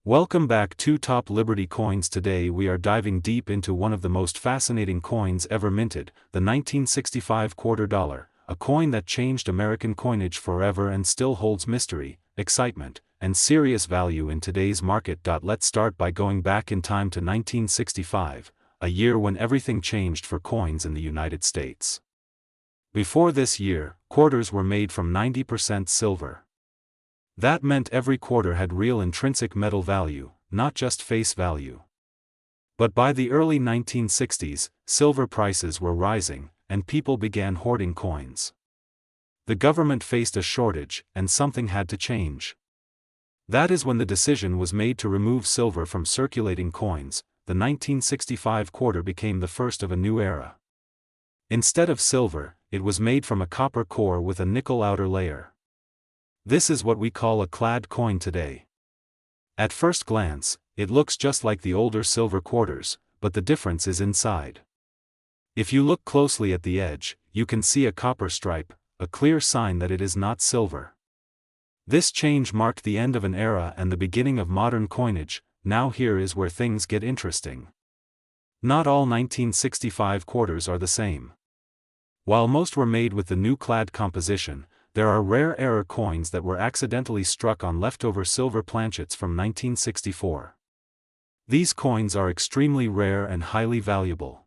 Welcome back to Top Liberty Coins. Today we are diving deep into one of the most fascinating coins ever minted, the 1965 quarter dollar, a coin that changed American coinage forever and still holds mystery, excitement, and serious value in today's market. Let's start by going back in time to 1965, a year when everything changed for coins in the United States. Before this year, quarters were made from 90% silver. That meant every quarter had real intrinsic metal value, not just face value. But by the early 1960s, silver prices were rising, and people began hoarding coins. The government faced a shortage, and something had to change. That is when the decision was made to remove silver from circulating coins. The 1965 quarter became the first of a new era. Instead of silver, it was made from a copper core with a nickel outer layer. This is what we call a clad coin today. At first glance, it looks just like the older silver quarters, but the difference is inside. If you look closely at the edge, you can see a copper stripe, a clear sign that it is not silver. This change marked the end of an era and the beginning of modern coinage. Now here is where things get interesting. Not all 1965 quarters are the same. While most were made with the new clad composition, there are rare error coins that were accidentally struck on leftover silver planchets from 1964. These coins are extremely rare and highly valuable.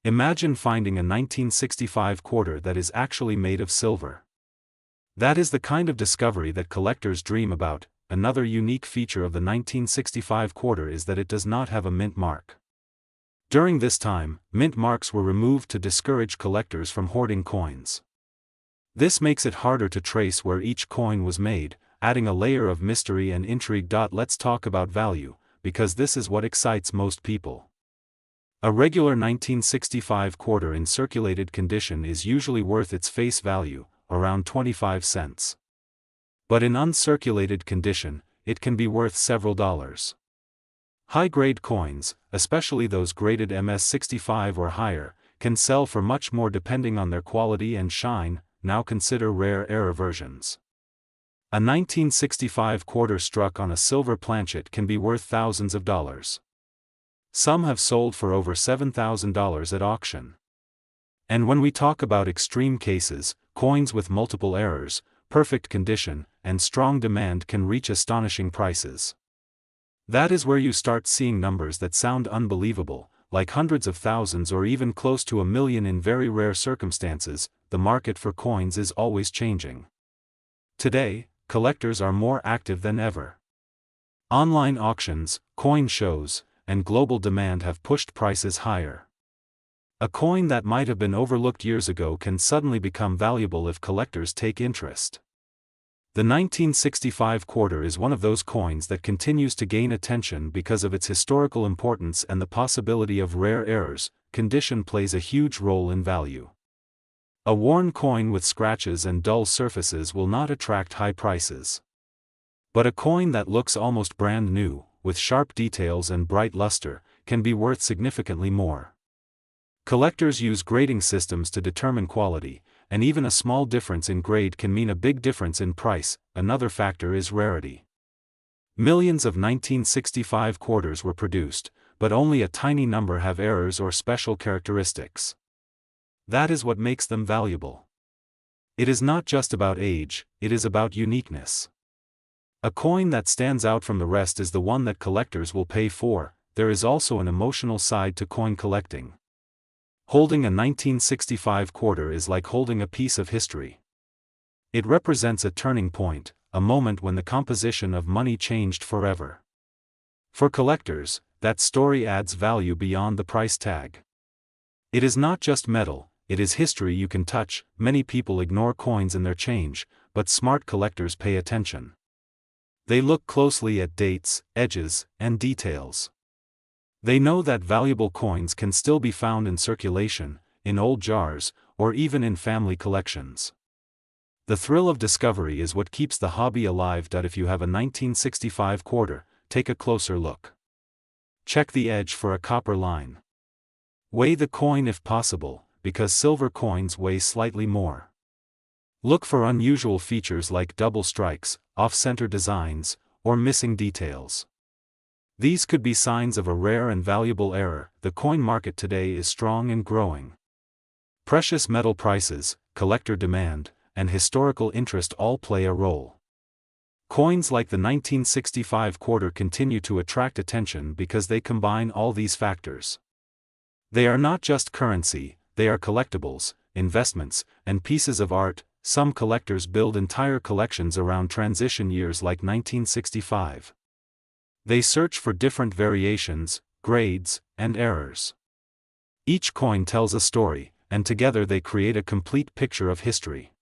Imagine finding a 1965 quarter that is actually made of silver. That is the kind of discovery that collectors dream about. Another unique feature of the 1965 quarter is that it does not have a mint mark. During this time, mint marks were removed to discourage collectors from hoarding coins. This makes it harder to trace where each coin was made, adding a layer of mystery and intrigue. Let's talk about value, because this is what excites most people. A regular 1965 quarter in circulated condition is usually worth its face value, around 25 cents. But in uncirculated condition, it can be worth several dollars. High-grade coins, especially those graded MS65 or higher, can sell for much more depending on their quality and shine. Now consider rare error versions. A 1965 quarter struck on a silver planchet can be worth thousands of dollars. Some have sold for over $7,000 at auction. And when we talk about extreme cases, coins with multiple errors, perfect condition, and strong demand can reach astonishing prices. That is where you start seeing numbers that sound unbelievable, like hundreds of thousands or even close to $1 million in very rare circumstances. The market for coins is always changing. Today, collectors are more active than ever. Online auctions, coin shows, and global demand have pushed prices higher. A coin that might have been overlooked years ago can suddenly become valuable if collectors take interest. The 1965 quarter is one of those coins that continues to gain attention because of its historical importance and the possibility of rare errors. Condition plays a huge role in value. A worn coin with scratches and dull surfaces will not attract high prices. But a coin that looks almost brand new, with sharp details and bright luster, can be worth significantly more. Collectors use grading systems to determine quality, and even a small difference in grade can mean a big difference in price. Another factor is rarity. Millions of 1965 quarters were produced, but only a tiny number have errors or special characteristics. That is what makes them valuable. It is not just about age, it is about uniqueness. A coin that stands out from the rest is the one that collectors will pay for. There is also an emotional side to coin collecting. Holding a 1965 quarter is like holding a piece of history. It represents a turning point, a moment when the composition of money changed forever. For collectors, that story adds value beyond the price tag. It is not just metal, it is history you can touch. Many people ignore coins in their change, but smart collectors pay attention. They look closely at dates, edges, and details. They know that valuable coins can still be found in circulation, in old jars, or even in family collections. The thrill of discovery is what keeps the hobby alive. If you have a 1965 quarter, take a closer look. Check the edge for a copper line. Weigh the coin if possible, because silver coins weigh slightly more. Look for unusual features like double strikes, off-center designs, or missing details. These could be signs of a rare and valuable era. The coin market today is strong and growing. Precious metal prices, collector demand, and historical interest all play a role. Coins like the 1965 quarter continue to attract attention because they combine all these factors. They are not just currency, they are collectibles, investments, and pieces of art. Some collectors build entire collections around transition years like 1965. They search for different variations, grades, and errors. Each coin tells a story, and together they create a complete picture of history.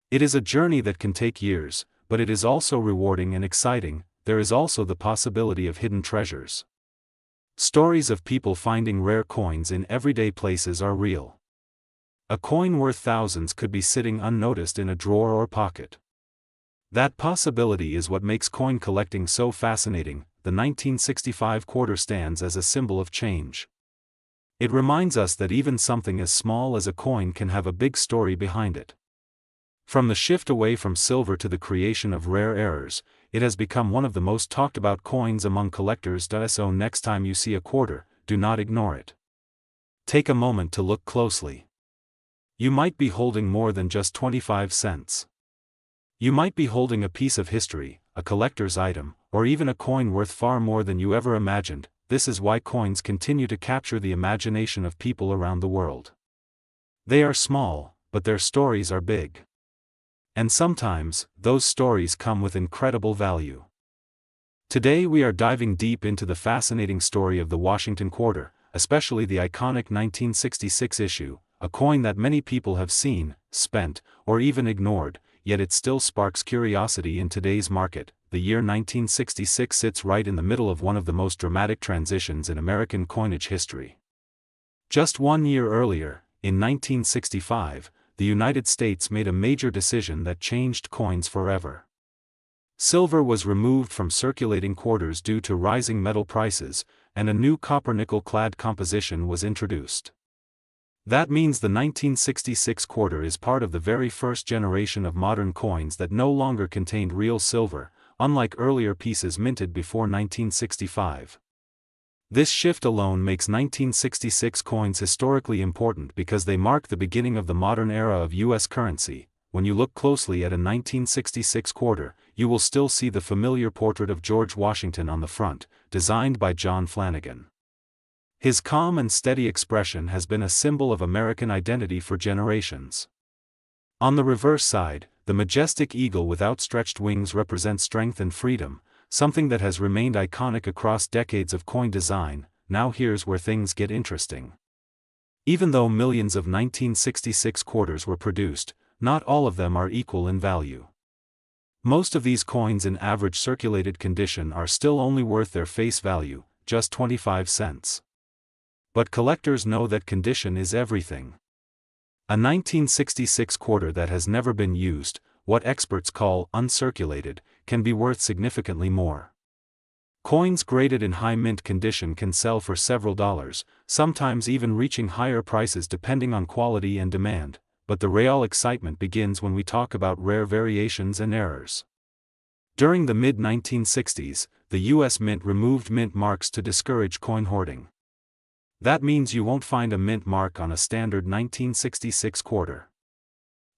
It is a journey that can take years, but it is also rewarding and exciting. There is also the possibility of hidden treasures. Stories of people finding rare coins in everyday places are real. A coin worth thousands could be sitting unnoticed in a drawer or pocket. That possibility is what makes coin collecting so fascinating. The 1965 quarter stands as a symbol of change. It reminds us that even something as small as a coin can have a big story behind it. From the shift away from silver to the creation of rare errors, it has become one of the most talked about coins among collectors. So next time you see a quarter, do not ignore it. Take a moment to look closely. You might be holding more than just 25 cents. You might be holding a piece of history, a collector's item, or even a coin worth far more than you ever imagined. This is why coins continue to capture the imagination of people around the world. They are small, but their stories are big. And sometimes, those stories come with incredible value. Today we are diving deep into the fascinating story of the Washington Quarter, especially the iconic 1966 issue, a coin that many people have seen, spent, or even ignored, yet it still sparks curiosity in today's market. The year 1966 sits right in the middle of one of the most dramatic transitions in American coinage history. Just 1 year earlier, in 1965, the United States made a major decision that changed coins forever. Silver was removed from circulating quarters due to rising metal prices, and a new copper-nickel-clad composition was introduced. That means the 1966 quarter is part of the very first generation of modern coins that no longer contained real silver, unlike earlier pieces minted before 1965. This shift alone makes 1966 coins historically important because they mark the beginning of the modern era of U.S. currency. When you look closely at a 1966 quarter, you will still see the familiar portrait of George Washington on the front, designed by John Flanagan. His calm and steady expression has been a symbol of American identity for generations. On the reverse side, the majestic eagle with outstretched wings represents strength and freedom, something that has remained iconic across decades of coin design. Now here's where things get interesting. Even though millions of 1966 quarters were produced, not all of them are equal in value. Most of these coins in average circulated condition are still only worth their face value, just 25 cents. But collectors know that condition is everything. A 1966 quarter that has never been used, what experts call uncirculated, can be worth significantly more. Coins graded in high mint condition can sell for several dollars, sometimes even reaching higher prices depending on quality and demand, but the real excitement begins when we talk about rare variations and errors. During the mid-1960s, the U.S. Mint removed mint marks to discourage coin hoarding. That means you won't find a mint mark on a standard 1966 quarter.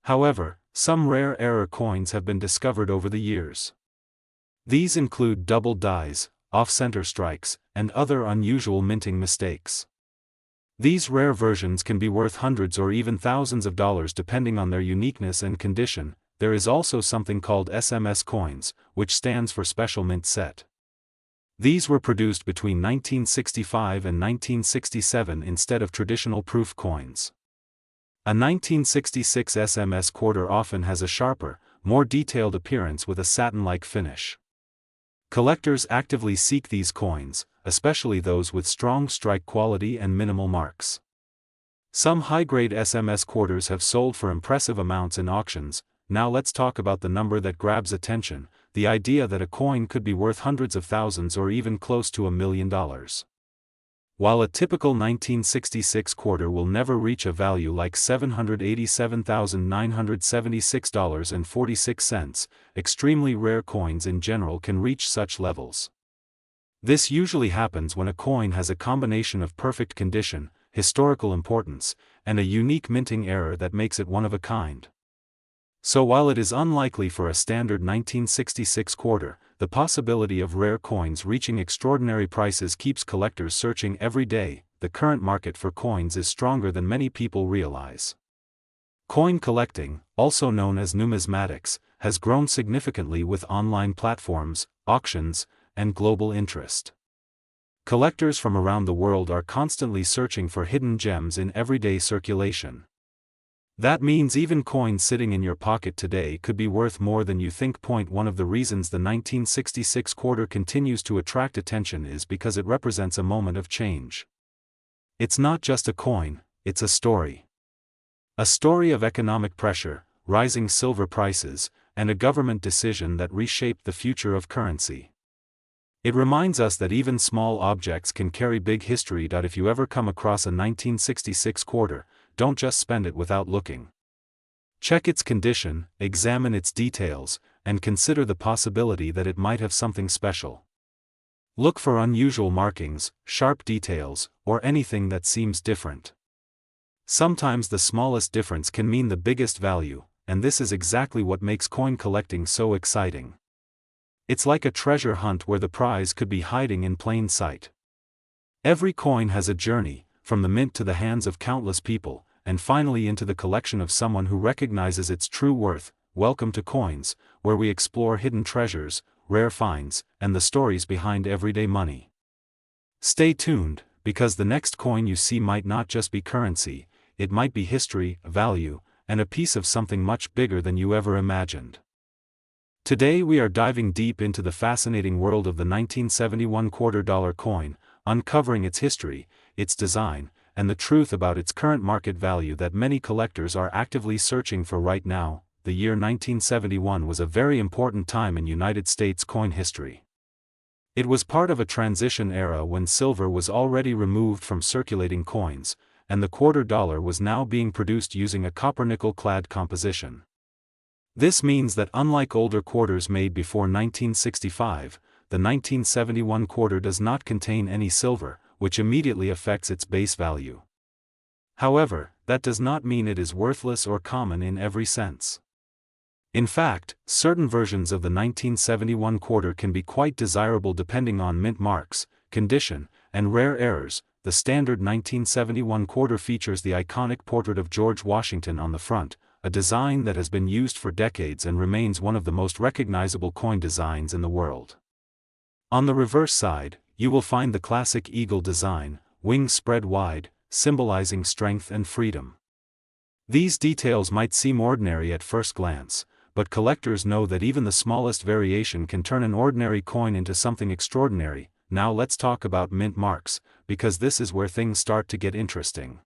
However, some rare error coins have been discovered over the years. These include double dies, off-center strikes, and other unusual minting mistakes. These rare versions can be worth hundreds or even thousands of dollars depending on their uniqueness and condition. There is also something called SMS coins, which stands for Special Mint Set. These were produced between 1965 and 1967 instead of traditional proof coins. A 1966 SMS quarter often has a sharper, more detailed appearance with a satin-like finish. Collectors actively seek these coins, especially those with strong strike quality and minimal marks. Some high-grade SMS quarters have sold for impressive amounts in auctions. Now let's talk about the number that grabs attention, the idea that a coin could be worth hundreds of thousands or even close to $1 million. While a typical 1966 quarter will never reach a value like $787,976.46, extremely rare coins in general can reach such levels. This usually happens when a coin has a combination of perfect condition, historical importance, and a unique minting error that makes it one of a kind. So while it is unlikely for a standard 1966 quarter, the possibility of rare coins reaching extraordinary prices keeps collectors searching every day. The current market for coins is stronger than many people realize. Coin collecting, also known as numismatics, has grown significantly with online platforms, auctions, and global interest. Collectors from around the world are constantly searching for hidden gems in everyday circulation. That means even coins sitting in your pocket today could be worth more than you think. One of the reasons the 1966 quarter continues to attract attention is because it represents a moment of change. It's not just a coin, it's a story. A story of economic pressure, rising silver prices, and a government decision that reshaped the future of currency. It reminds us that even small objects can carry big history. If you ever come across a 1966 quarter, don't just spend it without looking. Check its condition, examine its details, and consider the possibility that it might have something special. Look for unusual markings, sharp details, or anything that seems different. Sometimes the smallest difference can mean the biggest value, and this is exactly what makes coin collecting so exciting. It's like a treasure hunt where the prize could be hiding in plain sight. Every coin has a journey, from the mint to the hands of countless people, and finally into the collection of someone who recognizes its true worth. Welcome to Coins, where we explore hidden treasures, rare finds, and the stories behind everyday money. Stay tuned, because the next coin you see might not just be currency, it might be history, value, and a piece of something much bigger than you ever imagined. Today we are diving deep into the fascinating world of the 1971 $quarter coin, uncovering its history, its design, and the truth about its current market value that many collectors are actively searching for right now. The year 1971 was a very important time in United States coin history. It was part of a transition era when silver was already removed from circulating coins, and the $quarter was now being produced using a copper-nickel clad composition. This means that unlike older quarters made before 1965, the 1971 quarter does not contain any silver, which immediately affects its base value. However, that does not mean it is worthless or common in every sense. In fact, certain versions of the 1971 quarter can be quite desirable depending on mint marks, condition, and rare errors. The standard 1971 quarter features the iconic portrait of George Washington on the front, a design that has been used for decades and remains one of the most recognizable coin designs in the world. On the reverse side, you will find the classic eagle design, wings spread wide, symbolizing strength and freedom. These details might seem ordinary at first glance, but collectors know that even the smallest variation can turn an ordinary coin into something extraordinary. Now let's talk about mint marks, because this is where things start to get interesting.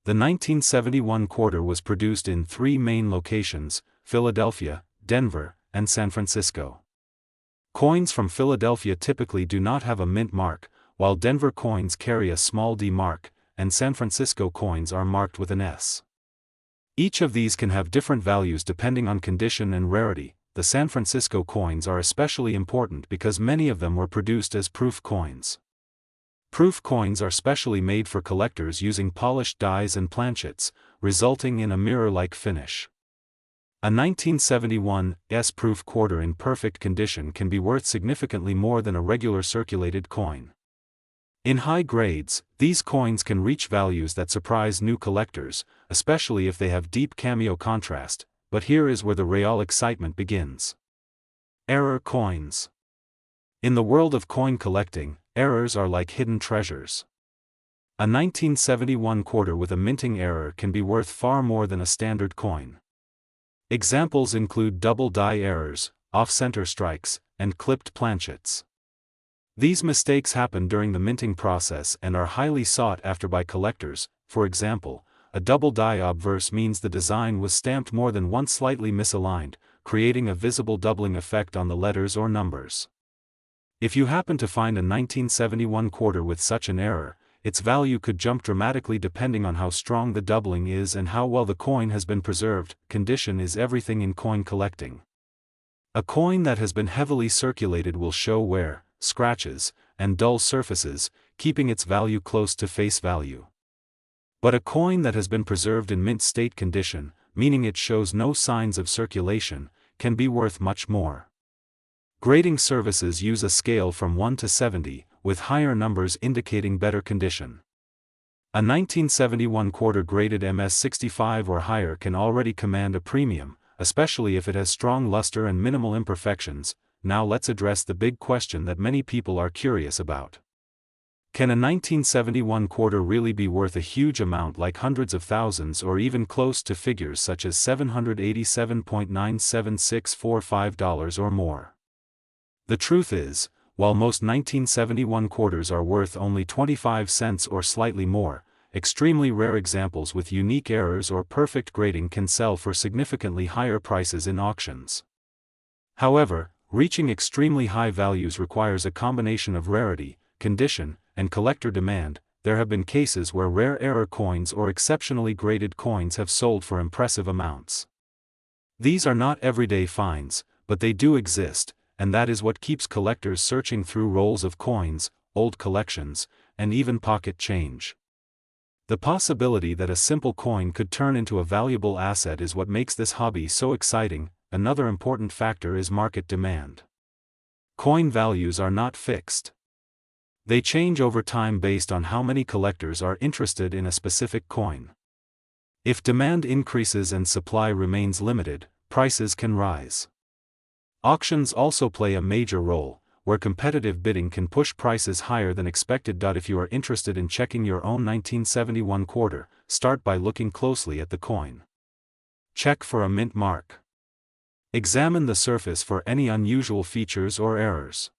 The 1971 quarter was produced in three main locations: Philadelphia, Denver, and San Francisco. Coins from Philadelphia typically do not have a mint mark, while Denver coins carry a small D mark, and San Francisco coins are marked with an S. Each of these can have different values depending on condition and rarity. The San Francisco coins are especially important because many of them were produced as proof coins. Proof coins are specially made for collectors using polished dies and planchets, resulting in a mirror-like finish. A 1971 S-proof quarter in perfect condition can be worth significantly more than a regular circulated coin. In high grades, these coins can reach values that surprise new collectors, especially if they have deep cameo contrast. But here is where the real excitement begins. Error coins. In the world of coin collecting, errors are like hidden treasures. A 1971 quarter with a minting error can be worth far more than a standard coin. Examples include double die errors, off-center strikes, and clipped planchets. These mistakes happen during the minting process and are highly sought after by collectors. For example, a double die obverse means the design was stamped more than once slightly misaligned, creating a visible doubling effect on the letters or numbers. If you happen to find a 1971 quarter with such an error, its value could jump dramatically depending on how strong the doubling is and how well the coin has been preserved. Condition is everything in coin collecting. A coin that has been heavily circulated will show wear, scratches, and dull surfaces, keeping its value close to face value. But a coin that has been preserved in mint state condition, meaning it shows no signs of circulation, can be worth much more. Grading services use a scale from 1 to 70, with higher numbers indicating better condition. A 1971 quarter graded MS65 or higher can already command a premium, especially if it has strong luster and minimal imperfections. Now let's address the big question that many people are curious about. Can a 1971 quarter really be worth a huge amount, like hundreds of thousands, or even close to figures such as $787.97645 or more? The truth is, while most 1971 quarters are worth only 25 cents or slightly more, extremely rare examples with unique errors or perfect grading can sell for significantly higher prices in auctions. However, reaching extremely high values requires a combination of rarity, condition, and collector demand. There have been cases where rare error coins or exceptionally graded coins have sold for impressive amounts. These are not everyday finds, but they do exist, and that is what keeps collectors searching through rolls of coins, old collections, and even pocket change. The possibility that a simple coin could turn into a valuable asset is what makes this hobby so exciting. Another important factor is market demand. Coin values are not fixed. They change over time based on how many collectors are interested in a specific coin. If demand increases and supply remains limited, prices can rise. Auctions also play a major role, where competitive bidding can push prices higher than expected. If you are interested in checking your own 1971 quarter, start by looking closely at the coin. Check for a mint mark. Examine the surface for any unusual features or errors.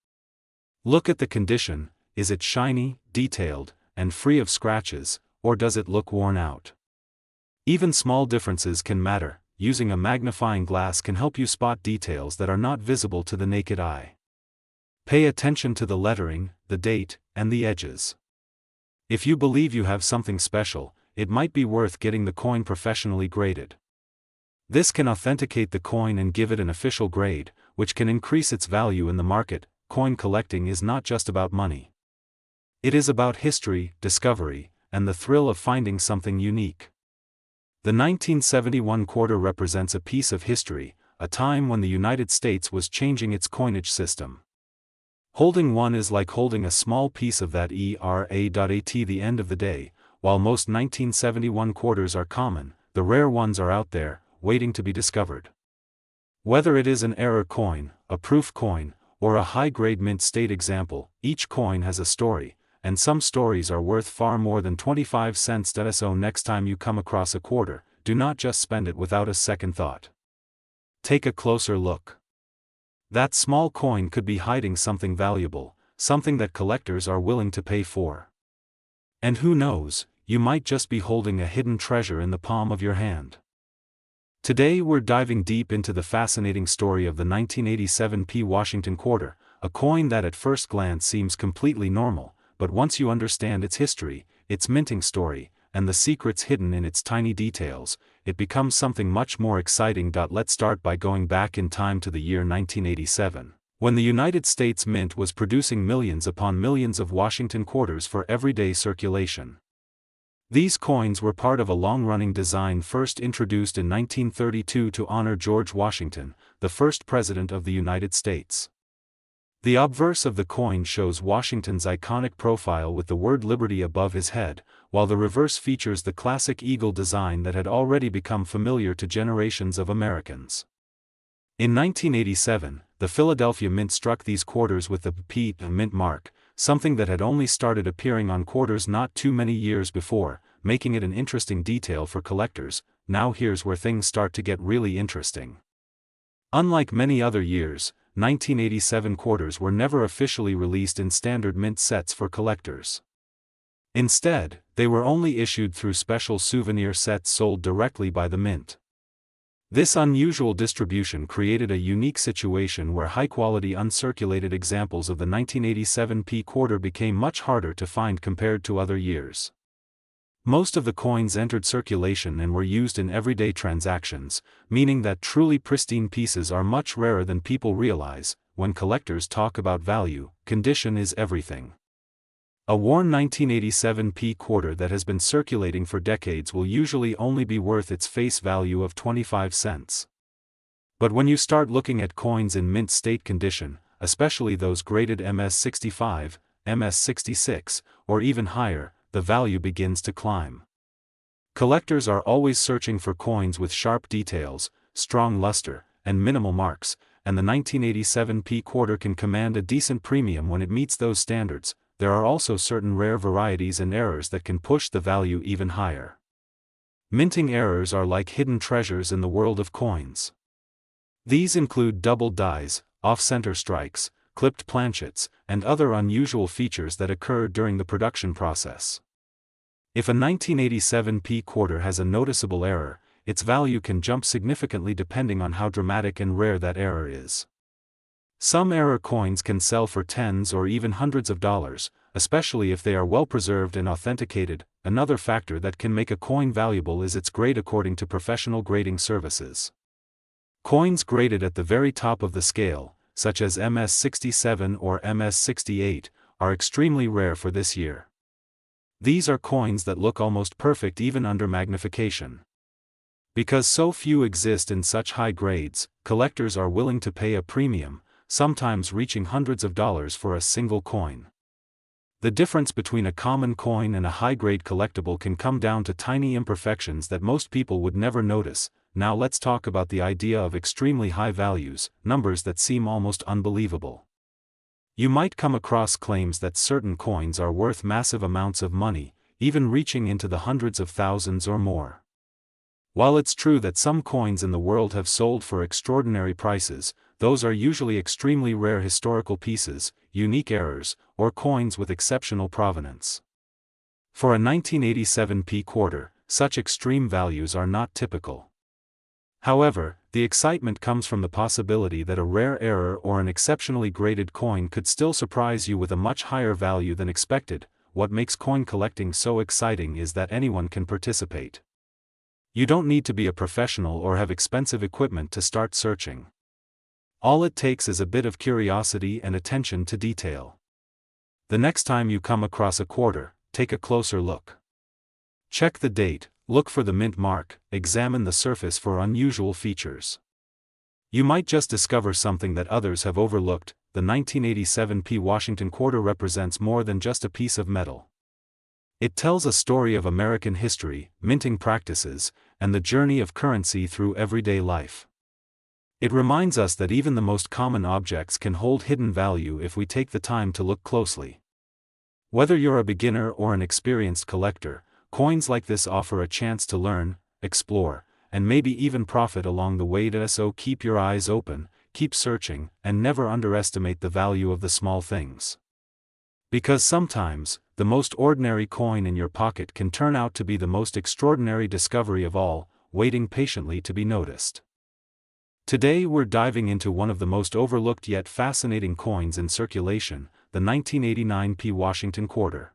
Look at the condition. Is it shiny, detailed, and free of scratches, or does it look worn out? Even small differences can matter. Using a magnifying glass can help you spot details that are not visible to the naked eye. Pay attention to the lettering, the date, and the edges. If you believe you have something special, it might be worth getting the coin professionally graded. This can authenticate the coin and give it an official grade, which can increase its value in the market. Coin collecting is not just about money. It is about history, discovery, and the thrill of finding something unique. The 1971 quarter represents a piece of history, a time when the United States was changing its coinage system. Holding one is like holding a small piece of that era. At the end of the day, while most 1971 quarters are common, the rare ones are out there, waiting to be discovered. Whether it is an error coin, a proof coin, or a high-grade mint state example, each coin has a story, and some stories are worth far more than 25 cents. So next time you come across a quarter, do not just spend it without a second thought. Take a closer look. That small coin could be hiding something valuable, something that collectors are willing to pay for. And who knows, you might just be holding a hidden treasure in the palm of your hand. Today we're diving deep into the fascinating story of the 1987 Washington quarter, a coin that at first glance seems completely normal, but once you understand its history, its minting story, and the secrets hidden in its tiny details, it becomes something much more exciting. Let's start by going back in time to the year 1987, when the United States Mint was producing millions upon millions of Washington quarters for everyday circulation. These coins were part of a long-running design first introduced in 1932 to honor George Washington, the first President of the United States. The obverse of the coin shows Washington's iconic profile with the word Liberty above his head, while the reverse features the classic eagle design that had already become familiar to generations of Americans. In 1987, the Philadelphia Mint struck these quarters with the P mint mark, something that had only started appearing on quarters not too many years before, making it an interesting detail for collectors. Now here's where things start to get really interesting. Unlike many other years, 1987 quarters were never officially released in standard mint sets for collectors. Instead, they were only issued through special souvenir sets sold directly by the mint. This unusual distribution created a unique situation where high-quality uncirculated examples of the 1987 quarter became much harder to find compared to other years. Most of the coins entered circulation and were used in everyday transactions, meaning that truly pristine pieces are much rarer than people realize. When collectors talk about value, condition is everything. A worn 1987 P quarter that has been circulating for decades will usually only be worth its face value of 25 cents. But when you start looking at coins in mint state condition, especially those graded MS65, MS66, or even higher, the value begins to climb. Collectors are always searching for coins with sharp details, strong luster, and minimal marks, and the 1987 P quarter can command a decent premium when it meets those standards. There are also certain rare varieties and errors that can push the value even higher. Minting errors are like hidden treasures in the world of coins. These include double dies, off-center strikes, clipped planchets, and other unusual features that occur during the production process. If a 1987 P quarter has a noticeable error, its value can jump significantly depending on how dramatic and rare that error is. Some error coins can sell for tens or even hundreds of dollars, especially if they are well preserved and authenticated. Another factor that can make a coin valuable is its grade according to professional grading services. Coins graded at the very top of the scale, such as MS67 or MS68, are extremely rare for this year. These are coins that look almost perfect even under magnification. Because so few exist in such high grades, collectors are willing to pay a premium, sometimes reaching hundreds of dollars for a single coin. The difference between a common coin and a high-grade collectible can come down to tiny imperfections that most people would never notice. Now let's talk about the idea of extremely high values, numbers that seem almost unbelievable. You might come across claims that certain coins are worth massive amounts of money, even reaching into the hundreds of thousands or more. While it's true that some coins in the world have sold for extraordinary prices, those are usually extremely rare historical pieces, unique errors, or coins with exceptional provenance. For a 1987 P quarter, such extreme values are not typical. However, the excitement comes from the possibility that a rare error or an exceptionally graded coin could still surprise you with a much higher value than expected. What makes coin collecting so exciting is that anyone can participate. You don't need to be a professional or have expensive equipment to start searching. All it takes is a bit of curiosity and attention to detail. The next time you come across a quarter, take a closer look. Check the date, look for the mint mark, examine the surface for unusual features. You might just discover something that others have overlooked. The 1987 P Washington quarter represents more than just a piece of metal. It tells a story of American history, minting practices, and the journey of currency through everyday life. It reminds us that even the most common objects can hold hidden value if we take the time to look closely. Whether you're a beginner or an experienced collector, coins like this offer a chance to learn, explore, and maybe even profit along the way. So keep your eyes open, keep searching, and never underestimate the value of the small things. Because sometimes, the most ordinary coin in your pocket can turn out to be the most extraordinary discovery of all, waiting patiently to be noticed. Today we're diving into one of the most overlooked yet fascinating coins in circulation, the 1989 P Washington quarter.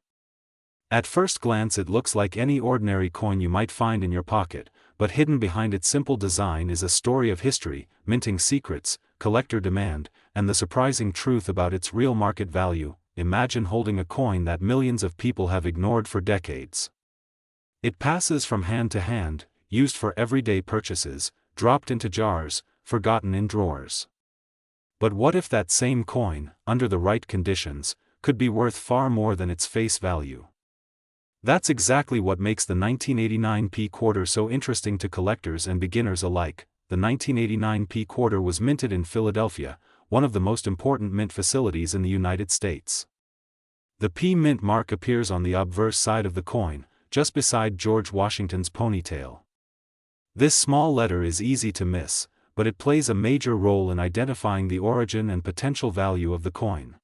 At first glance it looks like any ordinary coin you might find in your pocket, but hidden behind its simple design is a story of history, minting secrets, collector demand, and the surprising truth about its real market value. Imagine holding a coin that millions of people have ignored for decades. It passes from hand to hand, used for everyday purchases, dropped into jars, forgotten in drawers. But what if that same coin, under the right conditions, could be worth far more than its face value? That's exactly what makes the 1989 P quarter so interesting to collectors and beginners alike. The 1989 P quarter was minted in Philadelphia, one of the most important mint facilities in the United States. The P mint mark appears on the obverse side of the coin, just beside George Washington's ponytail. This small letter is easy to miss, but it plays a major role in identifying the origin and potential value of the coin.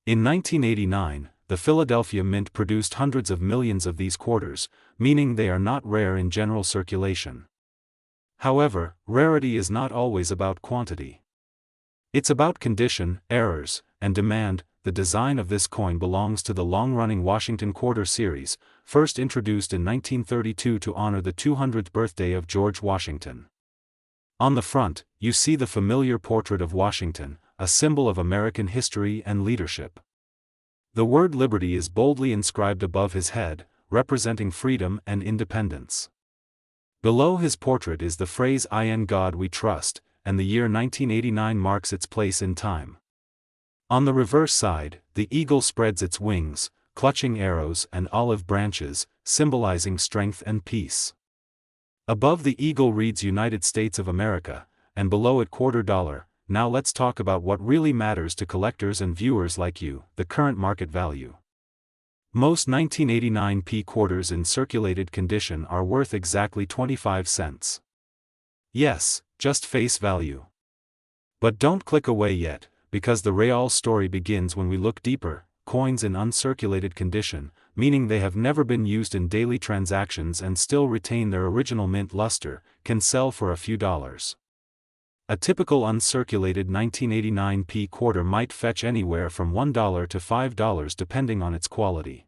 In 1989, the Philadelphia Mint produced hundreds of millions of these quarters, meaning they are not rare in general circulation. However, rarity is not always about quantity. It's about condition, errors, and demand. The design of this coin belongs to the long-running Washington Quarter series, first introduced in 1932 to honor the 200th birthday of George Washington. On the front, you see the familiar portrait of Washington, a symbol of American history and leadership. The word liberty is boldly inscribed above his head, representing freedom and independence. Below his portrait is the phrase "In God We Trust," and the year 1989 marks its place in time. On the reverse side, the eagle spreads its wings, clutching arrows and olive branches, symbolizing strength and peace. Above the eagle reads United States of America, and below it $2. Now let's talk about what really matters to collectors and viewers like you, the current market value. Most 1989 P quarters in circulated condition are worth exactly 25 cents. Yes, just face value. But don't click away yet, because the real story begins when we look deeper. Coins in uncirculated condition, meaning they have never been used in daily transactions and still retain their original mint luster, can sell for a few dollars. A typical uncirculated 1989 P quarter might fetch anywhere from $1 to $5 depending on its quality.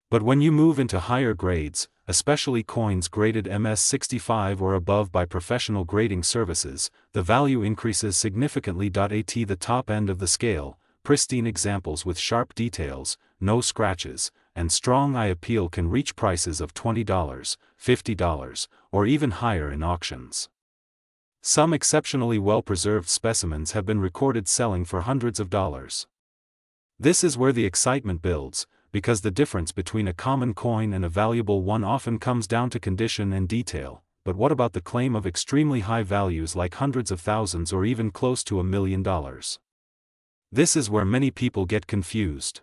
But when you move into higher grades, especially coins graded MS65 or above by professional grading services, the value increases significantly. At the top end of the scale, pristine examples with sharp details, no scratches, and strong eye appeal can reach prices of $20, $50, or even higher in auctions. Some exceptionally well-preserved specimens have been recorded selling for hundreds of dollars. This is where the excitement builds, because the difference between a common coin and a valuable one often comes down to condition and detail. But what about the claim of extremely high values like hundreds of thousands or even close to $1 million? This is where many people get confused.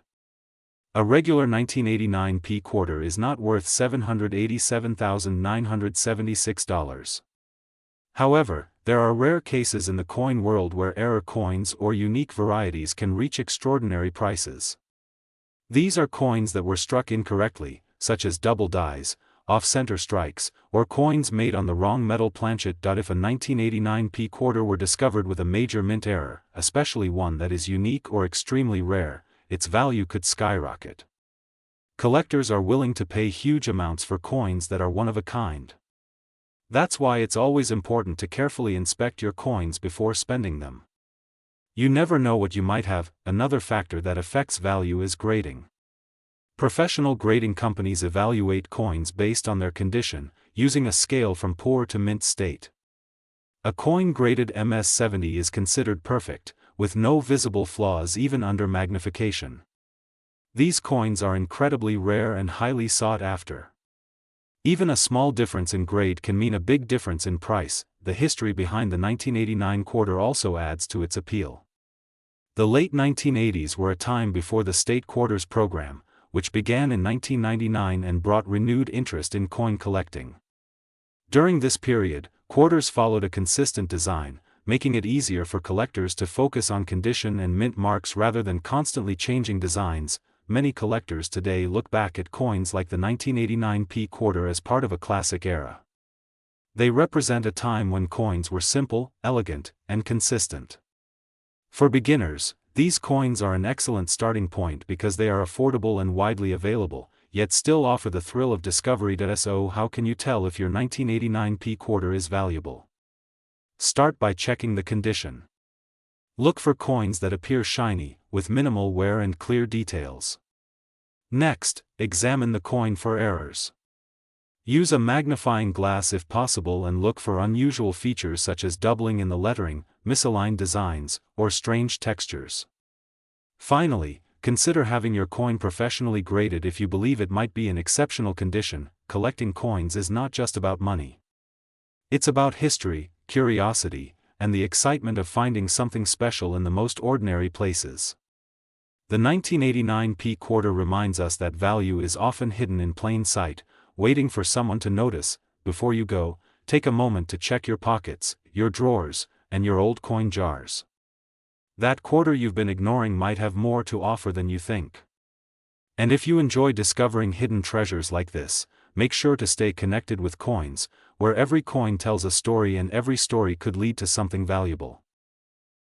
A regular 1989 P quarter is not worth $787,976. However, there are rare cases in the coin world where error coins or unique varieties can reach extraordinary prices. These are coins that were struck incorrectly, such as double dies, off-center strikes, or coins made on the wrong metal planchet. If a 1989 P quarter were discovered with a major mint error, especially one that is unique or extremely rare, its value could skyrocket. Collectors are willing to pay huge amounts for coins that are one of a kind. That's why it's always important to carefully inspect your coins before spending them. You never know what you might have. Another factor that affects value is grading. Professional grading companies evaluate coins based on their condition, using a scale from poor to mint state. A coin graded MS70 is considered perfect, with no visible flaws even under magnification. These coins are incredibly rare and highly sought after. Even a small difference in grade can mean a big difference in price. The history behind the 1989 quarter also adds to its appeal. The late 1980s were a time before the state quarters program, which began in 1999 and brought renewed interest in coin collecting. During this period, quarters followed a consistent design, making it easier for collectors to focus on condition and mint marks rather than constantly changing designs. Many collectors today look back at coins like the 1989 P quarter as part of a classic era. They represent a time when coins were simple, elegant, and consistent. For beginners, these coins are an excellent starting point because they are affordable and widely available, yet still offer the thrill of discovery. So how can you tell if your 1989 P quarter is valuable? Start by checking the condition. Look for coins that appear shiny, with minimal wear and clear details. Next, examine the coin for errors. Use a magnifying glass if possible and look for unusual features such as doubling in the lettering, misaligned designs, or strange textures. Finally, consider having your coin professionally graded if you believe it might be in exceptional condition. Collecting coins is not just about money. It's about history, curiosity, and the excitement of finding something special in the most ordinary places. The 1989 P quarter reminds us that value is often hidden in plain sight, waiting for someone to notice. Before you go, take a moment to check your pockets, your drawers, and your old coin jars. That quarter you've been ignoring might have more to offer than you think. And if you enjoy discovering hidden treasures like this, make sure to stay connected with Coins, where every coin tells a story and every story could lead to something valuable.